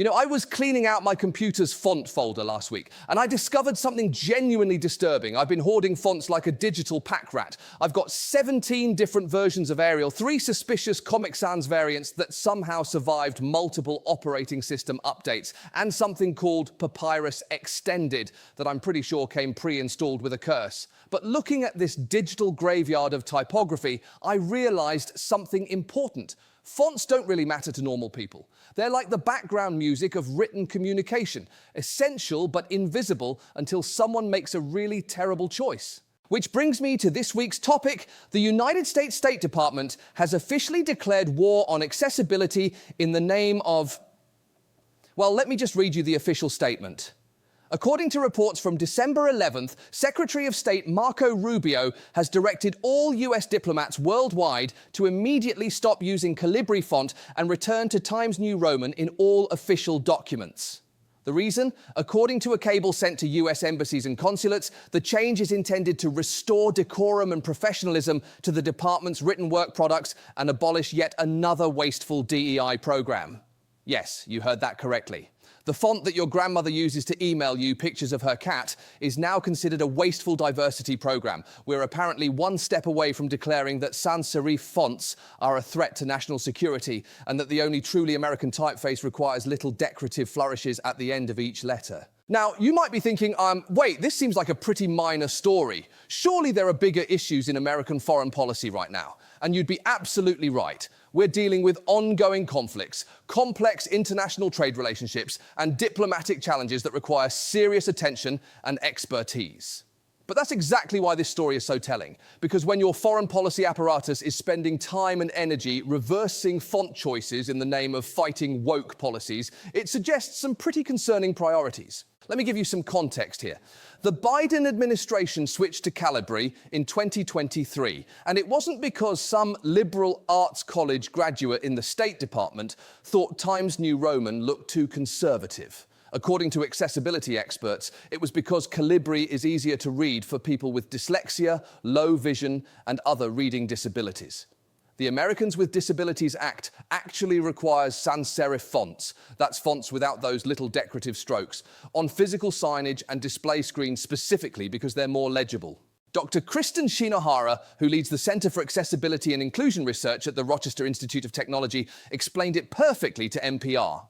I was cleaning out my computer's font folder last week, and I discovered something genuinely disturbing. I've been hoarding fonts like a digital pack rat. I've got 17 different versions of Arial, 3 suspicious Comic Sans variants that somehow survived multiple operating system updates, and something called Papyrus Extended that I'm pretty sure came pre-installed with a curse. But looking at this digital graveyard of typography, I realized something important. Fonts don't really matter to normal people. They're like the background music of written communication, essential but invisible until someone makes a really terrible choice. Which brings me to this week's topic. The United States State Department has officially declared war on accessibility in the name of... Well, let me just read you the official statement. According to reports from December 11th, Secretary of State Marco Rubio has directed all US diplomats worldwide to immediately stop using Calibri font and return to Times New Roman in all official documents. The reason? According to a cable sent to US embassies and consulates, the change is intended to restore decorum and professionalism to the department's written work products and abolish yet another wasteful DEI program. Yes, you heard that correctly. The font that your grandmother uses to email you pictures of her cat is now considered a wasteful diversity program. We're apparently one step away from declaring that sans serif fonts are a threat to national security and that the only truly American typeface requires little decorative flourishes at the end of each letter. Now, you might be thinking, wait, this seems like a pretty minor story. Surely there are bigger issues in American foreign policy right now. And you'd be absolutely right. We're dealing with ongoing conflicts, complex international trade relationships, and diplomatic challenges that require serious attention and expertise. But that's exactly why this story is so telling, because when your foreign policy apparatus is spending time and energy reversing font choices in the name of fighting woke policies, it suggests some pretty concerning priorities. Let me give you some context here. The Biden administration switched to Calibri in 2023, and it wasn't because some liberal arts college graduate in the State Department thought Times New Roman looked too conservative. According to accessibility experts, it was because Calibri is easier to read for people with dyslexia, low vision, and other reading disabilities. The Americans with Disabilities Act actually requires sans serif fonts, that's fonts without those little decorative strokes, on physical signage and display screens specifically because they're more legible. Dr. Kristen Shinohara, who leads the Center for Accessibility and Inclusion Research at the Rochester Institute of Technology, explained it perfectly to NPR.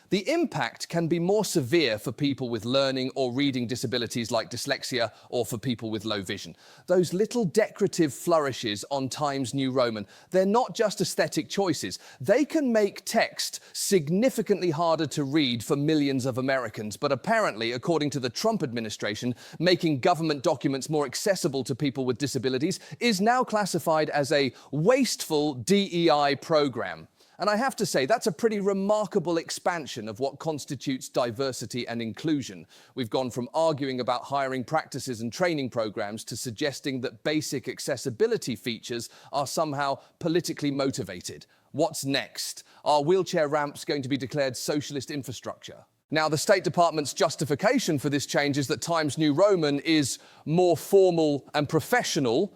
The impact can be more severe for people with learning or reading disabilities like dyslexia or for people with low vision. Those little decorative flourishes on Times New Roman, they're not just aesthetic choices. They can make text significantly harder to read for millions of Americans. But apparently, according to the Trump administration, making government documents more accessible to people with disabilities is now classified as a wasteful DEI program. And I have to say, that's a pretty remarkable expansion of what constitutes diversity and inclusion. We've gone from arguing about hiring practices and training programs to suggesting that basic accessibility features are somehow politically motivated. What's next? Are wheelchair ramps going to be declared socialist infrastructure? Now, the State Department's justification for this change is that Times New Roman is more formal and professional.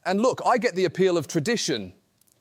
And look, I get the appeal of tradition.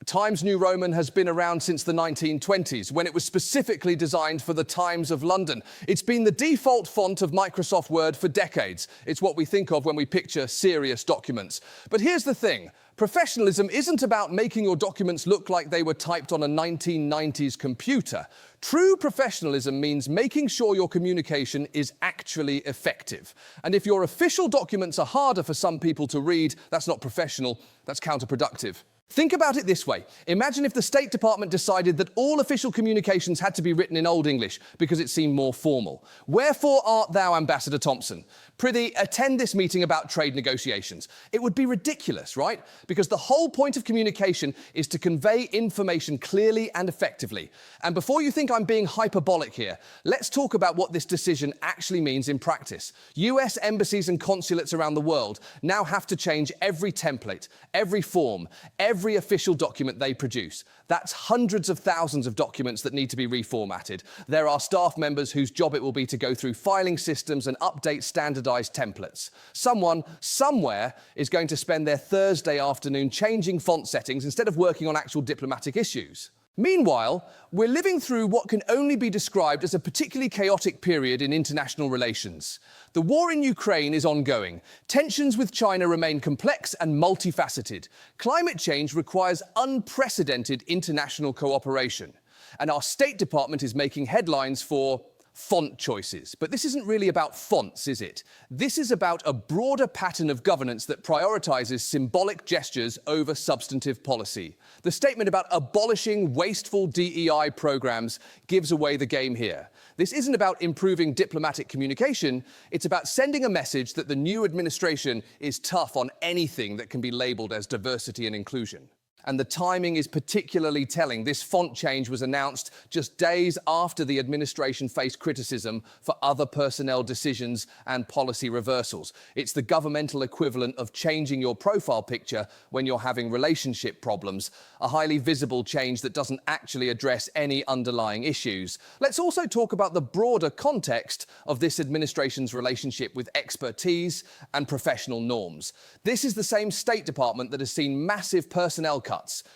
Times New Roman has been around since the 1920s, when it was specifically designed for the Times of London. It's been the default font of Microsoft Word for decades. It's what we think of when we picture serious documents. But here's the thing. Professionalism isn't about making your documents look like they were typed on a 1990s computer. True professionalism means making sure your communication is actually effective. And if your official documents are harder for some people to read, that's not professional, that's counterproductive. Think about it this way. Imagine if the State Department decided that all official communications had to be written in Old English because it seemed more formal. Wherefore art thou, Ambassador Thompson? Prithee, attend this meeting about trade negotiations. It would be ridiculous, right? Because the whole point of communication is to convey information clearly and effectively. And before you think I'm being hyperbolic here, let's talk about what this decision actually means in practice. US embassies and consulates around the world now have to change every template, every form, every official document they produce. That's hundreds of thousands of documents that need to be reformatted. There are staff members whose job it will be to go through filing systems and update standardized templates. Someone, somewhere, is going to spend their Thursday afternoon changing font settings instead of working on actual diplomatic issues. Meanwhile, we're living through what can only be described as a particularly chaotic period in international relations. The war in Ukraine is ongoing. Tensions with China remain complex and multifaceted. Climate change requires unprecedented international cooperation. And our State Department is making headlines for font choices. But this isn't really about fonts, is it? This is about a broader pattern of governance that prioritizes symbolic gestures over substantive policy. The statement about abolishing wasteful DEI programs gives away the game here. This isn't about improving diplomatic communication, it's about sending a message that the new administration is tough on anything that can be labeled as diversity and inclusion. And the timing is particularly telling. This font change was announced just days after the administration faced criticism for other personnel decisions and policy reversals. It's the governmental equivalent of changing your profile picture when you're having relationship problems, a highly visible change that doesn't actually address any underlying issues. Let's also talk about the broader context of this administration's relationship with expertise and professional norms. This is the same State Department that has seen massive personnel cuts,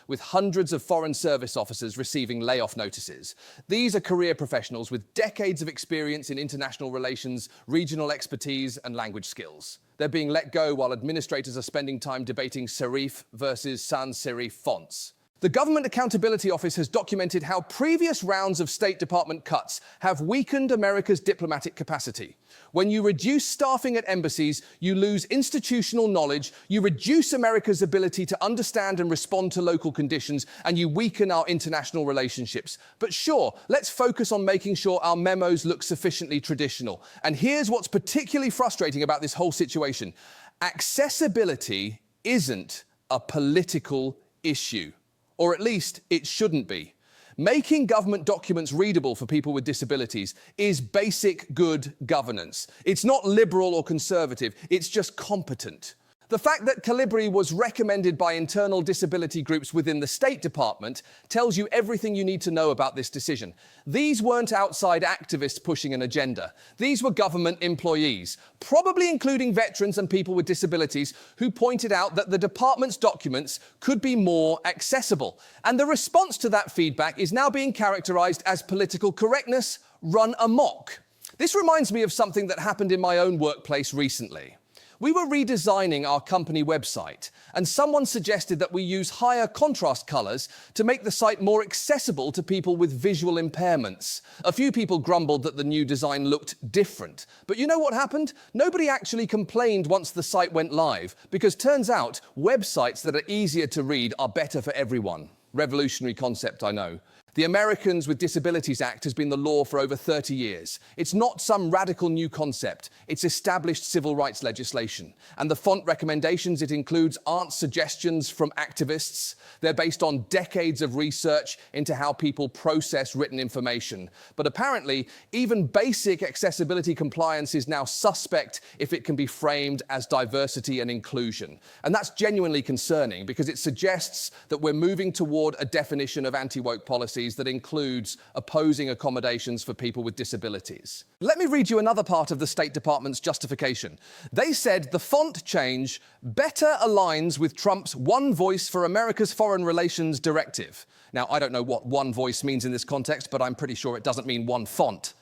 with hundreds of Foreign Service officers receiving layoff notices. These are career professionals with decades of experience in international relations, regional expertise, and language skills. They're being let go while administrators are spending time debating serif versus sans serif fonts. The Government Accountability Office has documented how previous rounds of State Department cuts have weakened America's diplomatic capacity. When you reduce staffing at embassies, you lose institutional knowledge, you reduce America's ability to understand and respond to local conditions, and you weaken our international relationships. But sure, let's focus on making sure our memos look sufficiently traditional. And here's what's particularly frustrating about this whole situation. Accessibility isn't a political issue. Or at least it shouldn't be. Making government documents readable for people with disabilities is basic good governance. It's not liberal or conservative, it's just competent. The fact that Calibri was recommended by internal disability groups within the State Department tells you everything you need to know about this decision. These weren't outside activists pushing an agenda. These were government employees, probably including veterans and people with disabilities, who pointed out that the department's documents could be more accessible. And the response to that feedback is now being characterized as political correctness run amok. This reminds me of something that happened in my own workplace recently. We were redesigning our company website, and someone suggested that we use higher contrast colors to make the site more accessible to people with visual impairments. A few people grumbled that the new design looked different. But you know what happened? Nobody actually complained once the site went live, because turns out websites that are easier to read are better for everyone. Revolutionary concept, I know. The Americans with Disabilities Act has been the law for over 30 years. It's not some radical new concept. It's established civil rights legislation. And the font recommendations it includes aren't suggestions from activists. They're based on decades of research into how people process written information. But apparently, even basic accessibility compliance is now suspect if it can be framed as diversity and inclusion. And that's genuinely concerning because it suggests that we're moving toward a definition of anti-woke policies that includes opposing accommodations for people with disabilities. Let me read you another part of the State Department's justification. They said the font change better aligns with Trump's One Voice for America's Foreign Relations directive. Now, I don't know what one voice means in this context, but I'm pretty sure it doesn't mean one font.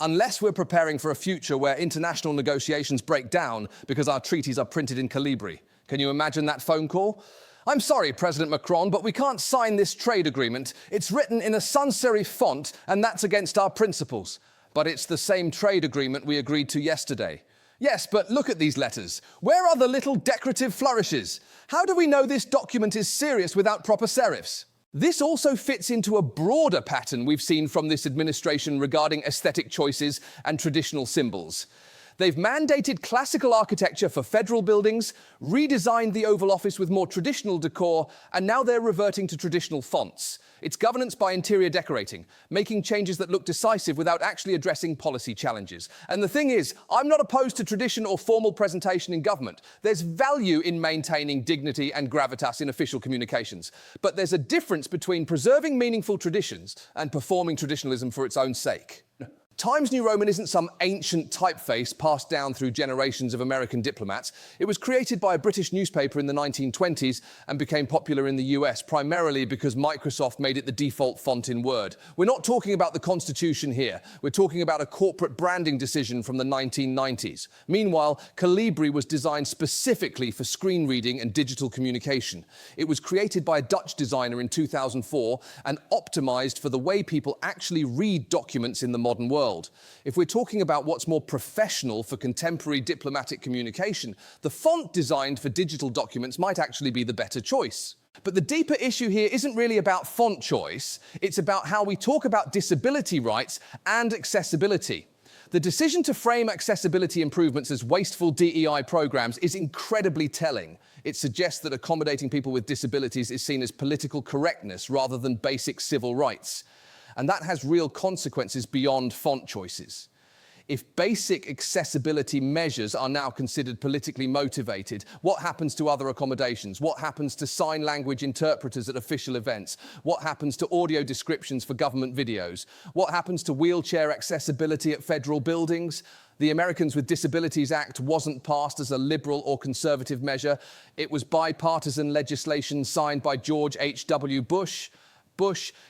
Unless we're preparing for a future where international negotiations break down because our treaties are printed in Calibri. Can you imagine that phone call? I'm sorry, President Macron, but we can't sign this trade agreement. It's written in a sans serif font, and that's against our principles. But it's the same trade agreement we agreed to yesterday. Yes, but look at these letters. Where are the little decorative flourishes? How do we know this document is serious without proper serifs? This also fits into a broader pattern we've seen from this administration regarding aesthetic choices and traditional symbols. They've mandated classical architecture for federal buildings, redesigned the Oval Office with more traditional decor, and now they're reverting to traditional fonts. It's governance by interior decorating, making changes that look decisive without actually addressing policy challenges. And the thing is, I'm not opposed to tradition or formal presentation in government. There's value in maintaining dignity and gravitas in official communications. But there's a difference between preserving meaningful traditions and performing traditionalism for its own sake. Times New Roman isn't some ancient typeface passed down through generations of American diplomats. It was created by a British newspaper in the 1920s and became popular in the US, primarily because Microsoft made it the default font in Word. We're not talking about the Constitution here. We're talking about a corporate branding decision from the 1990s. Meanwhile, Calibri was designed specifically for screen reading and digital communication. It was created by a Dutch designer in 2004 and optimized for the way people actually read documents in the modern world. If we're talking about what's more professional for contemporary diplomatic communication, the font designed for digital documents might actually be the better choice. But the deeper issue here isn't really about font choice, it's about how we talk about disability rights and accessibility. The decision to frame accessibility improvements as wasteful DEI programs is incredibly telling. It suggests that accommodating people with disabilities is seen as political correctness rather than basic civil rights. And that has real consequences beyond font choices. If basic accessibility measures are now considered politically motivated, what happens to other accommodations? What happens to sign language interpreters at official events? What happens to audio descriptions for government videos? What happens to wheelchair accessibility at federal buildings? The Americans with Disabilities Act wasn't passed as a liberal or conservative measure. It was bipartisan legislation signed by George H.W. Bush.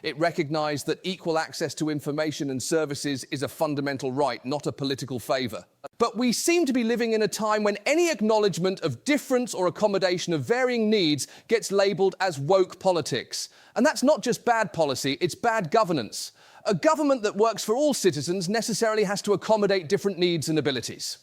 It recognized that equal access to information and services is a fundamental right, not a political favor. But we seem to be living in a time when any acknowledgement of difference or accommodation of varying needs gets labeled as woke politics. And that's not just bad policy, it's bad governance. A government that works for all citizens necessarily has to accommodate different needs and abilities.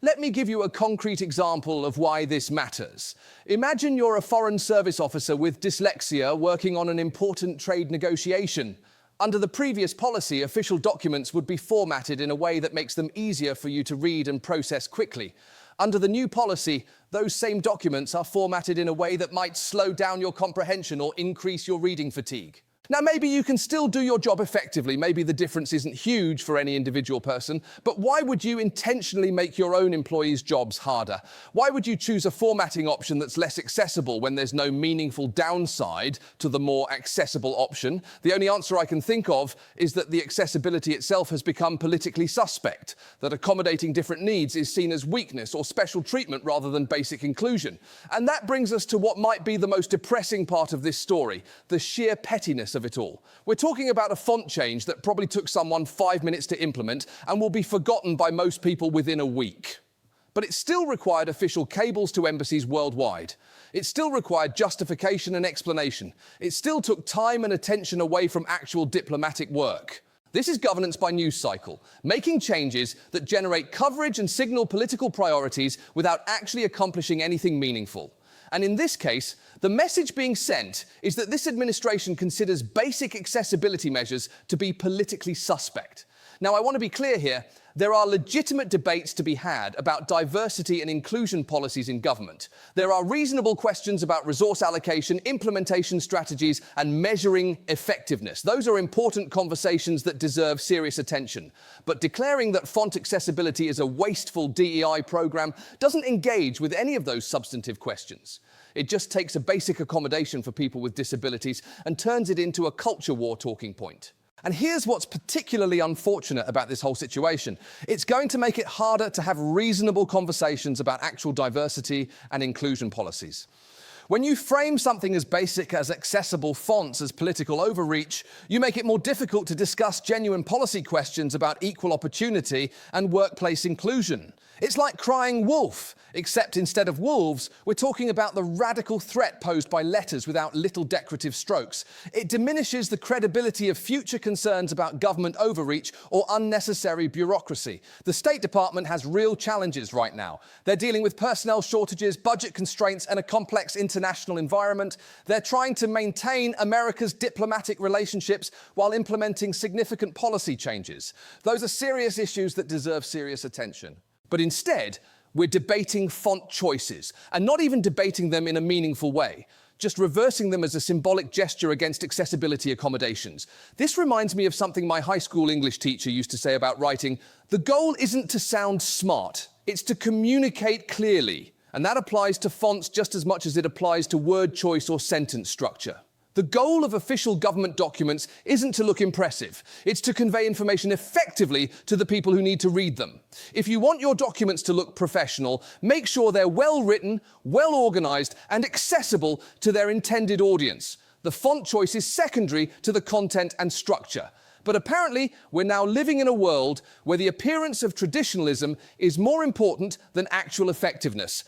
Let me give you a concrete example of why this matters. Imagine you're a foreign service officer with dyslexia working on an important trade negotiation. Under the previous policy, official documents would be formatted in a way that makes them easier for you to read and process quickly. Under the new policy, those same documents are formatted in a way that might slow down your comprehension or increase your reading fatigue. Now, maybe you can still do your job effectively. Maybe the difference isn't huge for any individual person, but why would you intentionally make your own employees' jobs harder? Why would you choose a formatting option that's less accessible when there's no meaningful downside to the more accessible option? The only answer I can think of is that the accessibility itself has become politically suspect, that accommodating different needs is seen as weakness or special treatment rather than basic inclusion. And that brings us to what might be the most depressing part of this story, the sheer pettiness of it all. We're talking about a font change that probably took someone 5 minutes to implement and will be forgotten by most people within a week. But it still required official cables to embassies worldwide. It still required justification and explanation. It still took time and attention away from actual diplomatic work. This is governance by news cycle, making changes that generate coverage and signal political priorities without actually accomplishing anything meaningful. And in this case, the message being sent is that this administration considers basic accessibility measures to be politically suspect. Now, I want to be clear here. There are legitimate debates to be had about diversity and inclusion policies in government. There are reasonable questions about resource allocation, implementation strategies, and measuring effectiveness. Those are important conversations that deserve serious attention. But declaring that font accessibility is a wasteful DEI program doesn't engage with any of those substantive questions. It just takes a basic accommodation for people with disabilities and turns it into a culture war talking point. And here's what's particularly unfortunate about this whole situation. It's going to make it harder to have reasonable conversations about actual diversity and inclusion policies. When you frame something as basic as accessible fonts as political overreach, you make it more difficult to discuss genuine policy questions about equal opportunity and workplace inclusion. It's like crying wolf, except instead of wolves, we're talking about the radical threat posed by letters without little decorative strokes. It diminishes the credibility of future concerns about government overreach or unnecessary bureaucracy. The State Department has real challenges right now. They're dealing with personnel shortages, budget constraints, and a complex international environment. They're trying to maintain America's diplomatic relationships while implementing significant policy changes. Those are serious issues that deserve serious attention. But instead, we're debating font choices, and not even debating them in a meaningful way, just reversing them as a symbolic gesture against accessibility accommodations. This reminds me of something my high school English teacher used to say about writing. The goal isn't to sound smart, it's to communicate clearly. And that applies to fonts just as much as it applies to word choice or sentence structure. The goal of official government documents isn't to look impressive. It's to convey information effectively to the people who need to read them. If you want your documents to look professional, make sure they're well written, well organized, and accessible to their intended audience. The font choice is secondary to the content and structure. But apparently, we're now living in a world where the appearance of traditionalism is more important than actual effectiveness,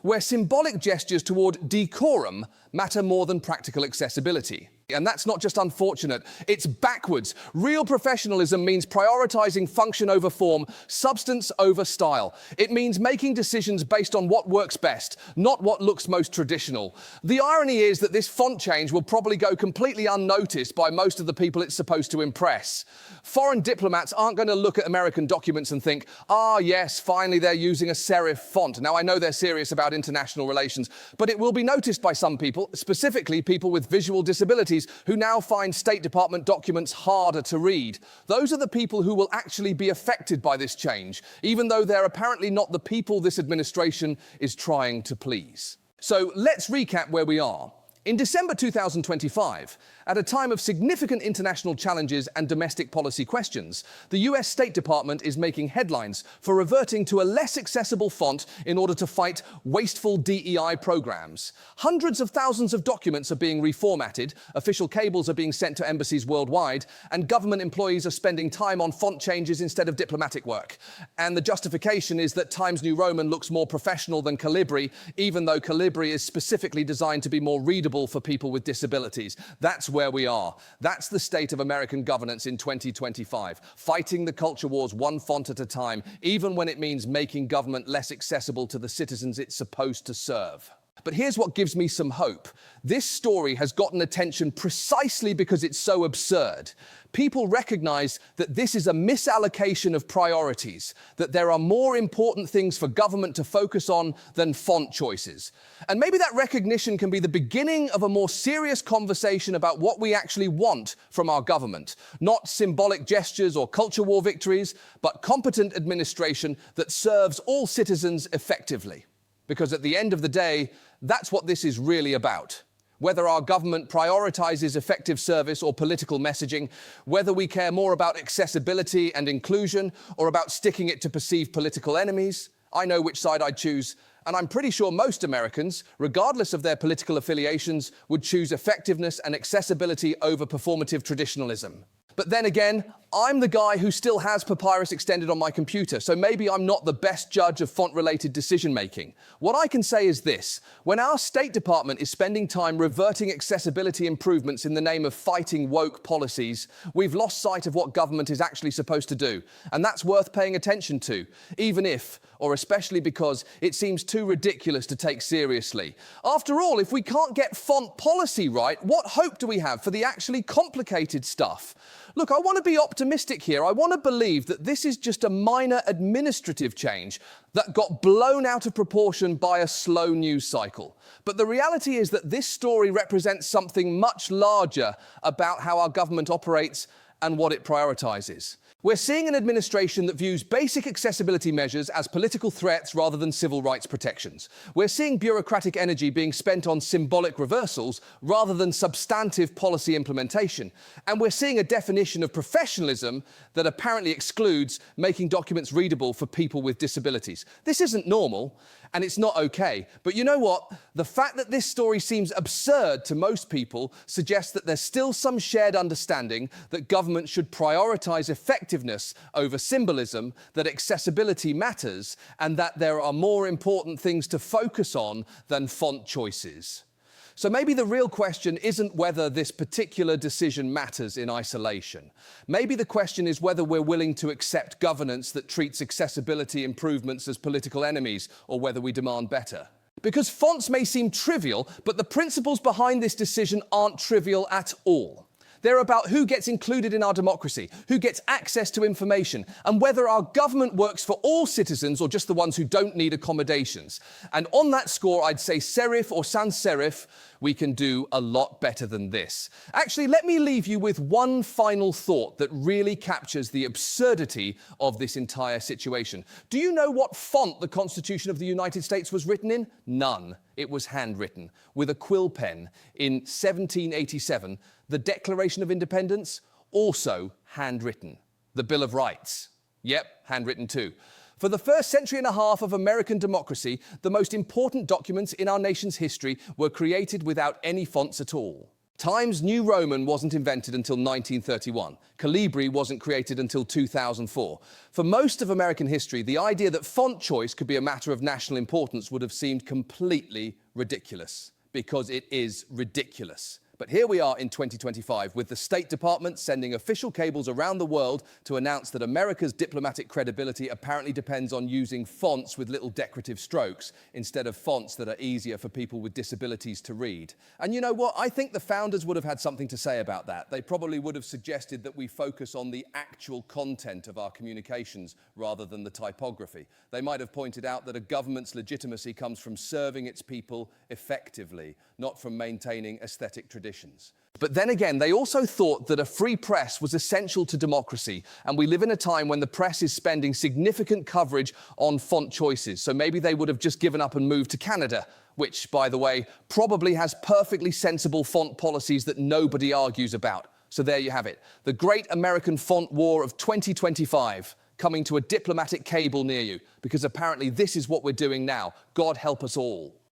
where symbolic gestures toward decorum matter more than practical accessibility. And that's not just unfortunate, it's backwards. Real professionalism means prioritizing function over form, substance over style. It means making decisions based on what works best, not what looks most traditional. The irony is that this font change will probably go completely unnoticed by most of the people it's supposed to impress. Foreign diplomats aren't going to look at American documents and think, ah, yes, finally they're using a serif font. Now, I know they're serious about international relations, but it will be noticed by some people, specifically people with visual disabilities, who now find State Department documents harder to read. Those are the people who will actually be affected by this change, even though they're apparently not the people this administration is trying to please. So let's recap where we are. In December 2025, at a time of significant international challenges and domestic policy questions, the US State Department is making headlines for reverting to a less accessible font in order to fight wasteful DEI programs. Hundreds of thousands of documents are being reformatted, official cables are being sent to embassies worldwide, and government employees are spending time on font changes instead of diplomatic work. And the justification is that Times New Roman looks more professional than Calibri, even though Calibri is specifically designed to be more readable for people with disabilities. That's where we are. That's the state of American governance in 2025, fighting the culture wars one font at a time, even when it means making government less accessible to the citizens it's supposed to serve. But here's what gives me some hope. This story has gotten attention precisely because it's so absurd. People recognize that this is a misallocation of priorities, that there are more important things for government to focus on than font choices. And maybe that recognition can be the beginning of a more serious conversation about what we actually want from our government. Not symbolic gestures or culture war victories, but competent administration that serves all citizens effectively. Because at the end of the day, that's what this is really about. Whether our government prioritizes effective service or political messaging, whether we care more about accessibility and inclusion or about sticking it to perceived political enemies, I know which side I'd choose. And I'm pretty sure most Americans, regardless of their political affiliations, would choose effectiveness and accessibility over performative traditionalism. But then again, I'm the guy who still has Papyrus extended on my computer, so maybe I'm not the best judge of font-related decision-making. What I can say is this: when our State Department is spending time reverting accessibility improvements in the name of fighting woke policies, we've lost sight of what government is actually supposed to do. And that's worth paying attention to, even if, or especially because, it seems too ridiculous to take seriously. After all, if we can't get font policy right, what hope do we have for the actually complicated stuff? Look, I want to be optimistic here. I want to believe that this is just a minor administrative change that got blown out of proportion by a slow news cycle. But the reality is that this story represents something much larger about how our government operates and what it prioritizes. We're seeing an administration that views basic accessibility measures as political threats rather than civil rights protections. We're seeing bureaucratic energy being spent on symbolic reversals rather than substantive policy implementation. And we're seeing a definition of professionalism that apparently excludes making documents readable for people with disabilities. This isn't normal, and it's not okay. But you know what? The fact that this story seems absurd to most people suggests that there's still some shared understanding that government should prioritize effectiveness over symbolism, that accessibility matters, and that there are more important things to focus on than font choices. So maybe the real question isn't whether this particular decision matters in isolation. Maybe the question is whether we're willing to accept governance that treats accessibility improvements as political enemies, or whether we demand better. Because fonts may seem trivial, but the principles behind this decision aren't trivial at all. They're about who gets included in our democracy, who gets access to information, and whether our government works for all citizens or just the ones who don't need accommodations. And on that score, I'd say serif or sans serif, we can do a lot better than this. Actually, let me leave you with one final thought that really captures the absurdity of this entire situation. Do you know what font the Constitution of the United States was written in? None. it was handwritten with a quill pen in 1787. The Declaration of Independence, also handwritten. The Bill of Rights, yep, handwritten too. For the first century and a half of American democracy, the most important documents in our nation's history were created without any fonts at all. Times New Roman wasn't invented until 1931. Calibri wasn't created until 2004. For most of American history, the idea that font choice could be a matter of national importance would have seemed completely ridiculous, because it is ridiculous. But here we are in 2025 with the State Department sending official cables around the world to announce that America's diplomatic credibility apparently depends on using fonts with little decorative strokes instead of fonts that are easier for people with disabilities to read. And you know what? I think the founders would have had something to say about that. They probably would have suggested that we focus on the actual content of our communications rather than the typography. They might have pointed out that a government's legitimacy comes from serving its people effectively, not from maintaining aesthetic traditions. But then again, they also thought that a free press was essential to democracy, and we live in a time when the press is spending significant coverage on font choices, so maybe they would have just given up and moved to Canada, which, by the way, probably has perfectly sensible font policies that nobody argues about. So there you have it, the great American font war of 2025, coming to a diplomatic cable near you, because apparently this is what we're doing now. God help us all.